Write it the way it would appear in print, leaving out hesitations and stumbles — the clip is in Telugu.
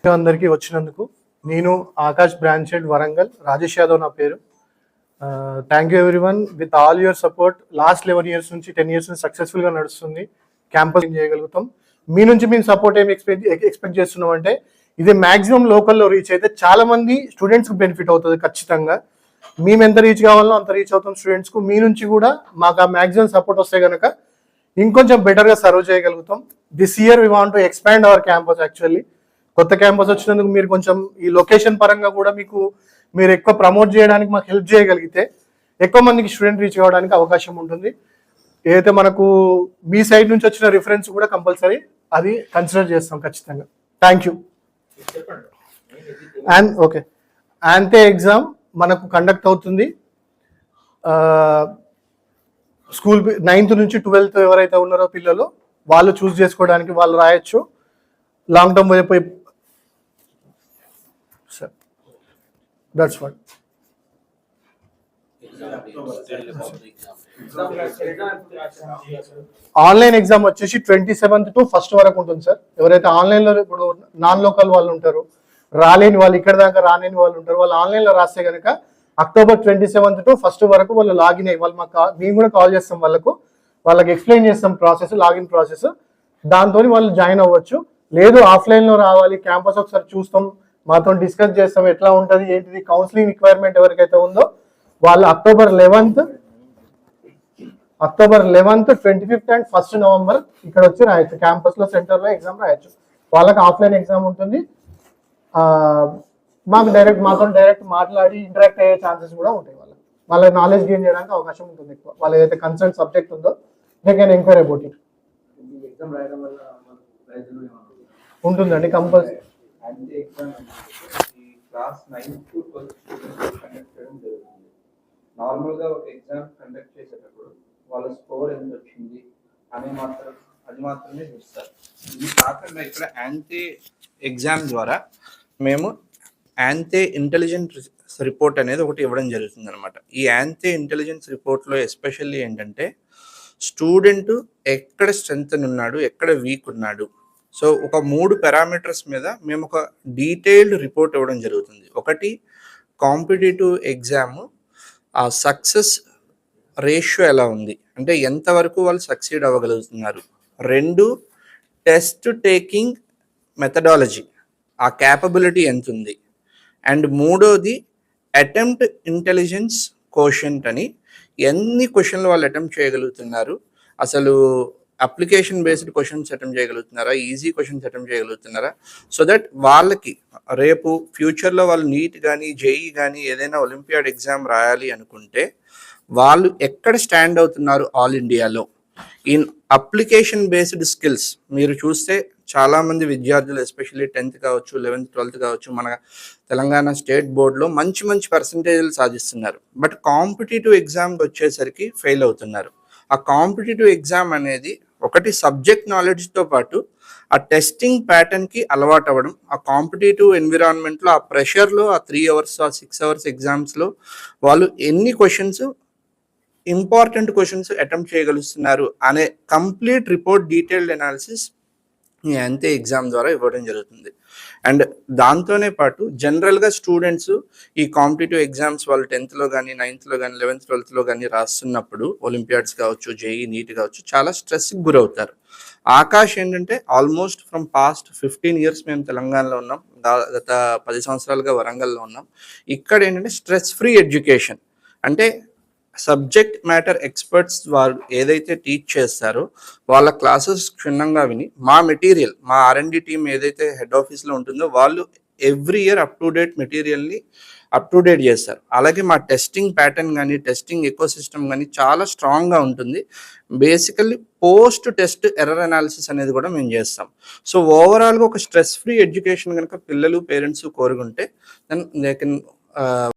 అందరికీ వచ్చినందుకు నేను ఆకాష్ బ్రాంచ్ హెడ్ వరంగల్ రాజేష్ యాదవ్ నా పేరు. Thank you everyone with all your support. Last 11 years నుంచి 10 years నుంచి సక్సెస్ఫుల్గా నడుస్తుంది. క్యాంపస్ చేయగలుగుతాం. మీ నుంచి మేము సపోర్ట్ ఏమి ఎక్స్పెక్ట్ చేస్తున్నాం అంటే ఇది మ్యాక్సిమం లోకల్లో రీచ్ అయితే చాలా మంది స్టూడెంట్స్కి బెనిఫిట్ అవుతుంది. ఖచ్చితంగా మేము ఎంత రీచ్ కావాలో అంత రీచ్ అవుతాం స్టూడెంట్స్కు. మీ నుంచి కూడా మాకు ఆ మ్యాక్సిమం సపోర్ట్ వస్తే కనుక ఇంకొంచెం బెటర్గా సర్వ్ చేయగలుగుతాం. This year we want to expand our campus. Actually కొత్త క్యాంపస్ వచ్చినందుకు మీరు కొంచెం ఈ లొకేషన్ పరంగా కూడా మీరు ఎక్కువ ప్రమోట్ చేయడానికి మాకు హెల్ప్ చేయగలిగితే ఎక్కువ మందికి స్టూడెంట్ రీచ్ కావడానికి అవకాశం ఉంటుంది. ఏదైతే మనకు మీ సైడ్ నుంచి వచ్చిన రిఫరెన్స్ కూడా కంపల్సరీ అది కన్సిడర్ చేస్తాం ఖచ్చితంగా. Thank you. అండ్ ఓకే, అంతే ఎగ్జామ్ మనకు కండక్ట్ అవుతుంది. స్కూల్ 9th నుంచి 12th ఎవరైతే ఉన్నారో పిల్లలు వాళ్ళు చూస్ చేసుకోవడానికి వాళ్ళు రాయొచ్చు. లాంగ్ టర్మ్ వైపు దట్స్ వాట్. ఆన్లైన్ ఎగ్జామ్ వచ్చేసి 27th to 1st వరకు ఉంటుంది సార్. ఎవరైతే ఆన్లైన్లో ఇప్పుడు నాన్ లోకల్ వాళ్ళు ఉంటారు, రాలేని వాళ్ళు, ఇక్కడ దాకా రాలేని వాళ్ళు ఉంటారు, వాళ్ళు ఆన్లైన్లో రాస్తే కనుక October 27th to 1st వరకు వాళ్ళు లాగిన్ అయ్యి వాళ్ళు మేము కూడా కాల్ చేస్తాం వాళ్ళకి ఎక్స్ప్లెయిన్ చేస్తాం ప్రాసెస్, లాగిన్ ప్రాసెస్. దాంతో వాళ్ళు జాయిన్ అవ్వచ్చు. లేదు ఆఫ్లైన్లో రావాలి, క్యాంపస్ ఒకసారి చూస్తాం, మాతో డిస్కస్ చేస్తాం ఎట్లా ఉంటుంది ఏంటిది, కౌన్సిలింగ్ రిక్వైర్మెంట్ ఎవరికైతే ఉందో వాళ్ళు October 11th, 25th and 1st November ఇక్కడ వచ్చి రాయొచ్చు. క్యాంపస్లో సెంటర్లో ఎగ్జామ్ రాయొచ్చు. వాళ్ళకి ఆఫ్లైన్ ఎగ్జామ్ ఉంటుంది. మాతో డైరెక్ట్ మాట్లాడి ఇంటరాక్ట్ అయ్యే ఛాన్సెస్ కూడా ఉంటాయి. వాళ్ళకి నాలెడ్జ్ గెయిన్ చేయడానికి అవకాశం ఉంటుంది ఎక్కువ. వాళ్ళ ఏదైతే కన్సర్న్ సబ్జెక్ట్ ఉందో they can enquiry about it. ఉంటుందండి కంపల్సరీ. నార్మల్గా ఒక ఎగ్జామ్ కండక్ట్ చేసేటప్పుడు వాళ్ళ స్కోర్ ఎంత వచ్చింది అది మాత్రమే చూస్తారు. ఇది కాకుండా ఇక్కడ యాంటీ ఎగ్జామ్ ద్వారా మేము యాంటీ ఇంటెలిజెన్స్ రిపోర్ట్ అనేది ఒకటి ఇవ్వడం జరుగుతుంది అనమాట. ఈ యాంటీ ఇంటెలిజెన్స్ రిపోర్ట్లో ఎస్పెషల్లీ ఏంటంటే స్టూడెంట్ ఎక్కడ స్ట్రెంగ్త్ ఉన్నాడు, ఎక్కడ వీక్ ఉన్నాడు, సో ఒక 3 పారామీటర్స్ మీద మేము ఒక డీటెయిల్డ్ రిపోర్ట్ ఇవ్వడం జరుగుతుంది. ఒకటి కాంపిటేటివ్ ఎగ్జామ్ ఆ సక్సెస్ రేషియో ఎలా ఉంది, అంటే ఎంతవరకు వాళ్ళు సక్సీడ్ అవ్వగలుగుతున్నారు. 2 టెస్ట్ టేకింగ్ మెథడాలజీ ఆ క్యాపబిలిటీ ఎంత ఉంది. అండ్ 3వది అటెంప్ట్ ఇంటెలిజెన్స్ కోషెంట్ అని ఎన్ని క్వశ్చన్లు వాళ్ళు అటెంప్ట్ చేయగలుగుతున్నారు, అసలు అప్లికేషన్ బేస్డ్ క్వశ్చన్స్ అటెంప్ట్ చేయగలుగుతున్నారా, ఈజీ క్వశ్చన్స్ అటెంప్ట్ చేయగలుగుతున్నారా, సో దట్ వాళ్ళకి రేపు ఫ్యూచర్లో వాళ్ళు నీట్ కానీ జేఈ కానీ ఏదైనా ఒలింపియాడ్ ఎగ్జామ్ రాయాలి అనుకుంటే వాళ్ళు ఎక్కడ స్టాండ్ అవుతున్నారు ఆల్ ఇండియాలో ఇన్ అప్లికేషన్ బేస్డ్ స్కిల్స్. మీరు చూస్తే చాలామంది విద్యార్థులు ఎస్పెషల్లీ 10th కావచ్చు, 11th, 12th కావచ్చు మన తెలంగాణ స్టేట్ బోర్డులో మంచి పర్సంటేజ్లు సాధిస్తున్నారు. బట్ కాంపిటేటివ్ ఎగ్జామ్కి వచ్చేసరికి ఫెయిల్ అవుతున్నారు. ఆ కాంపిటేటివ్ ఎగ్జామ్ అనేది ఒకటి సబ్జెక్ట్ నాలెడ్జ్తో పాటు ఆ టెస్టింగ్ ప్యాటర్న్కి అలవాటు అవ్వడం, ఆ కాంపిటేటివ్ ఎన్విరాన్మెంట్లో ఆ ప్రెషర్లో ఆ 3 hours ఆ 6 hours ఎగ్జామ్స్లో వాళ్ళు ఎన్ని క్వశ్చన్స్ ఇంపార్టెంట్ క్వశ్చన్స్ అటెంప్ట్ చేయగలుగుతున్నారు అనే కంప్లీట్ రిపోర్ట్ డీటెయిల్డ్ అనాలిసిస్ ఈ అంతే ఎగ్జామ్ ద్వారా ఇవ్వడం జరుగుతుంది. అండ్ దాంతోనే పాటు జనరల్గా స్టూడెంట్స్ ఈ కాంపిటేటివ్ ఎగ్జామ్స్ వాళ్ళు 10thలో కానీ 9thలో కానీ 11th, 12thలో కానీ రాస్తున్నప్పుడు ఒలింపియాడ్స్ కావచ్చు, జేఈ, నీట్ కావచ్చు చాలా స్ట్రెస్కి గురవుతారు. ఆకాష్ ఏంటంటే ఆల్మోస్ట్ ఫ్రమ్ పాస్ట్ 15 years మేము తెలంగాణలో ఉన్నాం, గత 10 సంవత్సరాలుగా వరంగల్లో ఉన్నాం. ఇక్కడ ఏంటంటే స్ట్రెస్ ఫ్రీ ఎడ్యుకేషన్ అంటే సబ్జెక్ట్ మ్యాటర్ ఎక్స్పర్ట్స్ వారు ఏదైతే టీచ్ చేస్తారో వాళ్ళ క్లాసెస్ క్షుణ్ణంగా విని మా మెటీరియల్, మా R&D టీమ్ ఏదైతే హెడ్ ఆఫీస్లో ఉంటుందో వాళ్ళు every year up to date చేస్తారు. అలాగే మా టెస్టింగ్ ప్యాటర్న్ కానీ టెస్టింగ్ ఎకోసిస్టమ్ కానీ చాలా స్ట్రాంగ్గా ఉంటుంది. Basically post test error analysis అనేది కూడా మేము చేస్తాం. సో ఓవరాల్గా ఒక స్ట్రెస్ ఫ్రీ ఎడ్యుకేషన్ కనుక పిల్లలు పేరెంట్స్ కోరుకుంటే దెన్ దే కెన్